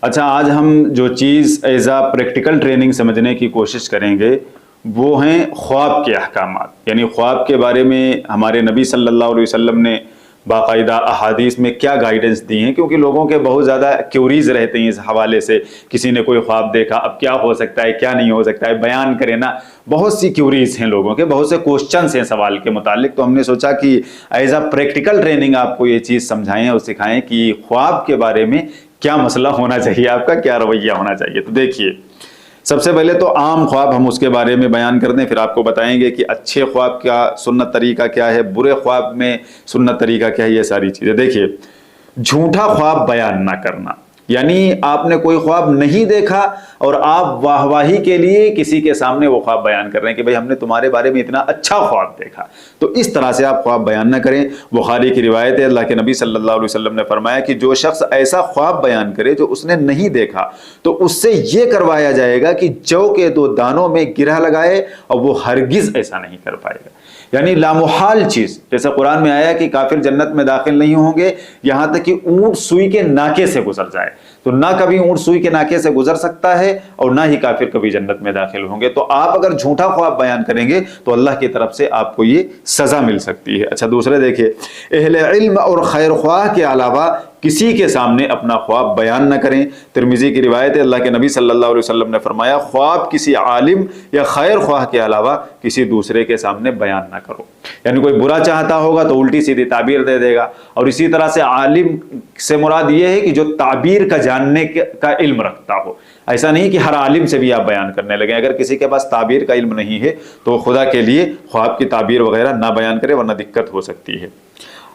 اچھا، آج ہم جو چیز ایز اے پریکٹیکل ٹریننگ سمجھنے کی کوشش کریں گے وہ ہیں خواب کے احکامات، یعنی خواب کے بارے میں ہمارے نبی صلی اللہ علیہ وسلم نے باقاعدہ احادیث میں کیا گائیڈنس دی ہیں، کیونکہ لوگوں کے بہت زیادہ کیوریز رہتے ہیں اس حوالے سے. کسی نے کوئی خواب دیکھا، اب کیا ہو سکتا ہے کیا نہیں ہو سکتا ہے، بیان کرے نا. بہت سی کیوریز ہیں لوگوں کے، بہت سے کوشچنس ہیں سوال کے متعلق. تو ہم نے سوچا کہ ایز اے پریکٹیکل ٹریننگ آپ کو یہ چیز سمجھائیں اور سکھائیں کہ خواب کے بارے میں کیا مسئلہ ہونا چاہیے، آپ کا کیا رویہ ہونا چاہیے. تو دیکھیے، سب سے پہلے تو عام خواب ہم اس کے بارے میں بیان کر دیں، پھر آپ کو بتائیں گے کہ اچھے خواب کا سنت طریقہ کیا ہے، برے خواب میں سنت طریقہ کیا ہے، یہ ساری چیزیں. دیکھیے، جھوٹا خواب بیان نہ کرنا، یعنی آپ نے کوئی خواب نہیں دیکھا اور آپ واہ واہی کے لیے کسی کے سامنے وہ خواب بیان کر رہے ہیں کہ بھئی ہم نے تمہارے بارے میں اتنا اچھا خواب دیکھا. تو اس طرح سے آپ خواب بیان نہ کریں. بخاری کی روایت ہے، اللہ کے نبی صلی اللہ علیہ وسلم نے فرمایا کہ جو شخص ایسا خواب بیان کرے جو اس نے نہیں دیکھا تو اس سے یہ کروایا جائے گا کہ جو کے 2 دانوں میں گرہ لگائے، اور وہ ہرگز ایسا نہیں کر پائے گا. یعنی لامحال چیز، جیسے قرآن میں آیا کہ کافر جنت میں داخل نہیں ہوں گے یہاں تک کہ اونٹ سوئی کے ناکے سے گزر جائے. تو نہ کبھی اونٹ سوئی کے ناکے سے گزر سکتا ہے اور نہ ہی کافر کبھی جنت میں داخل ہوں گے. تو آپ اگر جھوٹا خواب بیان کریں گے تو اللہ کی طرف سے آپ کو یہ سزا مل سکتی ہے. اچھا، دوسرے دیکھیے، اہل علم اور خیر خواہ کے علاوہ کسی کے سامنے اپنا خواب بیان نہ کریں. ترمذی کی روایت ہے، اللہ کے نبی صلی اللہ علیہ وسلم نے فرمایا، خواب کسی عالم یا خیر خواہ کے علاوہ کسی دوسرے کے سامنے بیان نہ کرو. یعنی کوئی برا چاہتا ہوگا تو الٹی سیدھی تعبیر دے دے گا. اور اسی طرح سے عالم سے مراد یہ ہے کہ جو تعبیر کا جاننے کا علم رکھتا ہو. ایسا نہیں کہ ہر عالم سے بھی آپ بیان کرنے لگیں. اگر کسی کے پاس تعبیر کا علم نہیں ہے تو خدا کے لیے خواب کی تعبیر وغیرہ نہ بیان کرے، ورنہ دقت ہو سکتی ہے.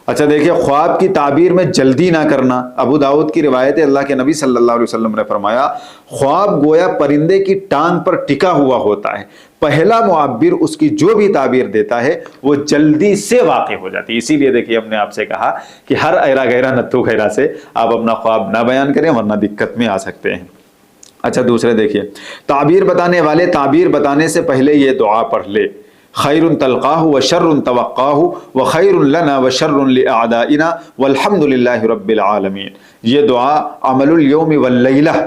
اچھا دیکھیے، خواب کی تعبیر میں جلدی نہ کرنا. ابو داؤد کی روایت ہے، اللہ کے نبی صلی اللہ علیہ وسلم نے فرمایا، خواب گویا پرندے کی ٹانگ پر ٹکا ہوا ہوتا ہے. پہلا معبر اس کی جو بھی تعبیر دیتا ہے وہ جلدی سے واقع ہو جاتی ہے. اسی لیے دیکھیے، ہم نے آپ سے کہا کہ ہر ایرا گہرا نتھو خیرا سے آپ اپنا خواب نہ بیان کریں، ورنہ دقت میں آ سکتے ہیں. اچھا، دوسرے دیکھیے، تعبیر بتانے والے تعبیر بتانے سے پہلے یہ دعا پڑھ لے، خیر تلقاہ وشر توقاہ وخیر لنا وشر لأعدائنا والحمد للہ رب العالمین. یہ دعا عمل الیوم واللیلہ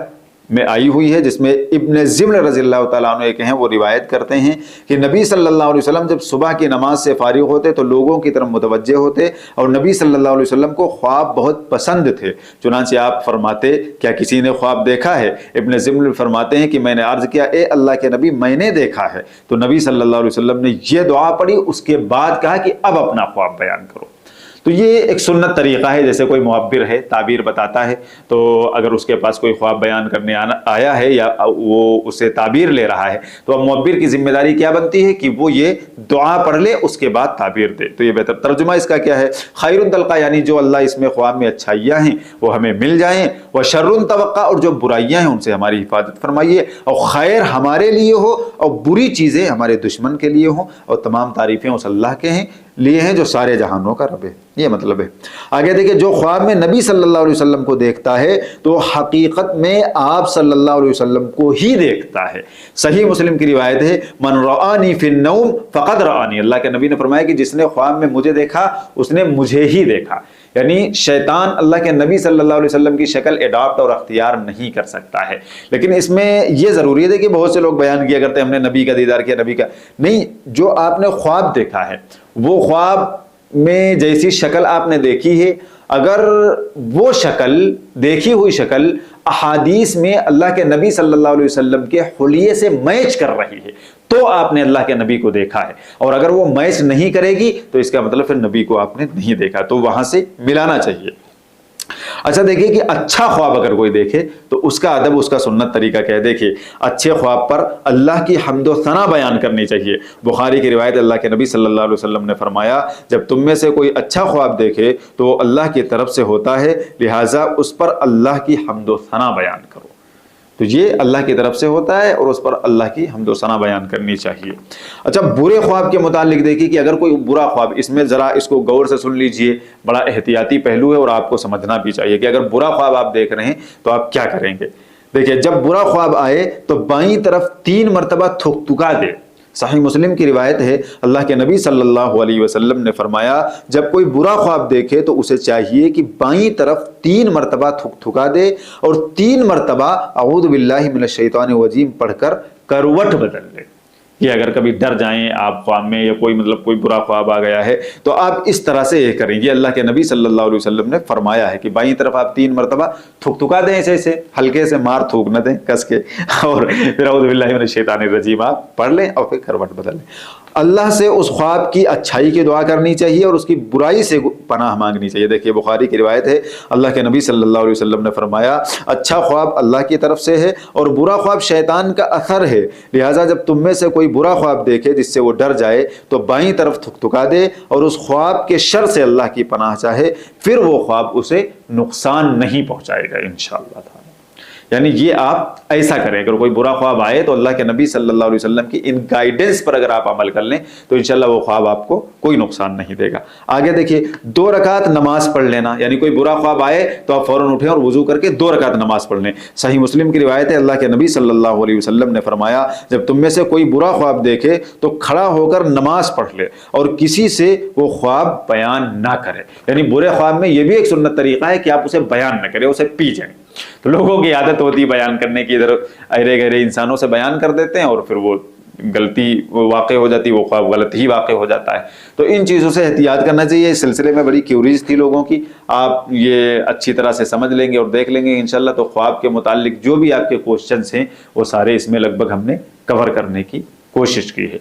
میں آئی ہوئی ہے، جس میں ابن زمن رضی اللہ تعالیٰ عنہ ایک ہیں، وہ روایت کرتے ہیں کہ نبی صلی اللہ علیہ وسلم جب صبح کی نماز سے فارغ ہوتے تو لوگوں کی طرف متوجہ ہوتے، اور نبی صلی اللہ علیہ وسلم کو خواب بہت پسند تھے. چنانچہ آپ فرماتے، کیا کسی نے خواب دیکھا ہے؟ ابن زمن فرماتے ہیں کہ میں نے عرض کیا، اے اللہ کے نبی، میں نے دیکھا ہے. تو نبی صلی اللہ علیہ وسلم نے یہ دعا پڑھی، اس کے بعد کہا کہ اب اپنا خواب بیان کرو. تو یہ ایک سنت طریقہ ہے. جیسے کوئی معبر ہے، تعبیر بتاتا ہے، تو اگر اس کے پاس کوئی خواب بیان کرنے آیا ہے یا وہ اسے تعبیر لے رہا ہے تو اب معبر کی ذمہ داری کیا بنتی ہے کہ وہ یہ دعا پڑھ لے، اس کے بعد تعبیر دے. تو یہ بہتر ترجمہ اس کا کیا ہے؟ خیر تلقا، یعنی جو اللہ اس میں خواب میں اچھائیاں ہیں وہ ہمیں مل جائیں، وشر توقع، اور جو برائیاں ہیں ان سے ہماری حفاظت فرمائیے، اور خیر ہمارے لیے ہو اور بری چیزیں ہمارے دشمن کے لیے ہوں، اور تمام تعریفیں اس اللہ کے لیے ہیں جو سارے جہانوں کا رب ہے. یہ مطلب ہے. آگے دیکھیں، جو خواب میں نبی صلی اللہ علیہ وسلم کو دیکھتا ہے تو حقیقت میں آپ صلی اللہ علیہ وسلم کو ہی دیکھتا ہے. صحیح مسلم کی روایت ہے، من رآنی فی النوم فقد رآنی. اللہ کے نبی نے فرمایا کہ جس نے خواب میں مجھے دیکھا اس نے مجھے ہی دیکھا. یعنی شیطان اللہ کے نبی صلی اللہ علیہ وسلم کی شکل اڈاپٹ اور اختیار نہیں کر سکتا ہے. لیکن اس میں یہ ضروری ہے کہ بہت سے لوگ بیان کیا کرتے ہیں ہم نے نبی کا دیدار کیا، نبی کا نہیں. جو آپ نے خواب دیکھا ہے، وہ خواب میں جیسی شکل آپ نے دیکھی ہے، اگر وہ شکل، دیکھی ہوئی شکل احادیث میں اللہ کے نبی صلی اللہ علیہ وسلم کے حلیے سے میچ کر رہی ہے تو آپ نے اللہ کے نبی کو دیکھا ہے. اور اگر وہ میچ نہیں کرے گی تو اس کا مطلب پھر نبی کو آپ نے نہیں دیکھا. تو وہاں سے ملانا چاہیے. اچھا دیکھیے کہ اچھا خواب اگر کوئی دیکھے تو اس کا ادب، اس کا سنت طریقہ کیا ہے. دیکھیے، اچھے خواب پر اللہ کی حمد و ثنا بیان کرنی چاہیے. بخاری کی روایت، اللہ کے نبی صلی اللہ علیہ وسلم نے فرمایا، جب تم میں سے کوئی اچھا خواب دیکھے تو اللہ کی طرف سے ہوتا ہے، لہٰذا اس پر اللہ کی حمد و ثنا بیان کرو. تو یہ اللہ کی طرف سے ہوتا ہے اور اس پر اللہ کی حمد و ثنا بیان کرنی چاہیے. اچھا، برے خواب کے متعلق دیکھیے کہ اگر کوئی برا خواب، اس میں ذرا اس کو غور سے سن لیجئے، بڑا احتیاطی پہلو ہے اور آپ کو سمجھنا بھی چاہیے کہ اگر برا خواب آپ دیکھ رہے ہیں تو آپ کیا کریں گے. دیکھیے، جب برا خواب آئے تو بائیں طرف 3 مرتبہ تھک تھکا دے. صحیح مسلم کی روایت ہے، اللہ کے نبی صلی اللہ علیہ وسلم نے فرمایا جب کوئی برا خواب دیکھے تو اسے چاہیے کہ بائیں طرف 3 مرتبہ تھکا دے اور 3 مرتبہ اعوذ باللہ من الشیطان الرجیم پڑھ کر کروٹ بدل لے۔ کہ اگر کبھی ڈر جائیں آپ خواب میں یا کوئی برا خواب آ گیا ہے تو آپ اس طرح سے یہ کریں گے۔ اللہ کے نبی صلی اللہ علیہ وسلم نے فرمایا ہے کہ بائیں طرف آپ 3 مرتبہ تھکا دیں، ایسے ہلکے سے مار تھوک نہ دیں کس کے، اور پھر اعوذ باللہ من الشیطان الرجیم آپ پڑھ لیں اور پھر کروٹ بدل لیں۔ اللہ سے اس خواب کی اچھائی کی دعا کرنی چاہیے اور اس کی برائی سے پناہ مانگنی چاہیے۔ دیکھیے بخاری کی روایت ہے، اللہ کے نبی صلی اللہ علیہ وسلم نے فرمایا اچھا خواب اللہ کی طرف سے ہے اور برا خواب شیطان کا اثر ہے، لہٰذا جب تم میں سے کوئی برا خواب دیکھے جس سے وہ ڈر جائے تو بائیں طرف تھکا دے اور اس خواب کے شر سے اللہ کی پناہ چاہے، پھر وہ خواب اسے نقصان نہیں پہنچائے گا انشاءاللہ تعالی۔ یعنی یہ آپ ایسا کریں، اگر کوئی برا خواب آئے تو اللہ کے نبی صلی اللہ علیہ وسلم کی ان گائیڈنس پر اگر آپ عمل کر لیں تو انشاءاللہ وہ خواب آپ کو کوئی نقصان نہیں دے گا۔ آگے دیکھیے 2 رکعت نماز پڑھ لینا، یعنی کوئی برا خواب آئے تو آپ فوراً اٹھیں اور وضو کر کے 2 رکعت نماز پڑھ لیں۔ صحیح مسلم کی روایت ہے، اللہ کے نبی صلی اللہ علیہ وسلم نے فرمایا جب تم میں سے کوئی برا خواب دیکھے تو کھڑا ہو کر نماز پڑھ لے اور کسی سے وہ خواب بیان نہ کرے۔ یعنی برے خواب میں یہ بھی ایک سنت طریقہ ہے کہ آپ اسے بیان نہ کریں، اسے پی جائیں۔ تو لوگوں کی عادت ہوتی ہے بیان کرنے کی، ادھر ارے گہرے انسانوں سے بیان کر دیتے ہیں اور پھر وہ غلطی واقع ہو جاتی ہے، وہ خواب غلط ہی واقع ہو جاتا ہے۔ تو ان چیزوں سے احتیاط کرنا چاہیے۔ اس سلسلے میں بڑی کیوریز تھی لوگوں کی، آپ یہ اچھی طرح سے سمجھ لیں گے اور دیکھ لیں گے انشاءاللہ تو خواب کے متعلق جو بھی آپ کے کوشچنس ہیں وہ سارے اس میں لگ بھگ ہم نے کور کرنے کی کوشش کی ہے۔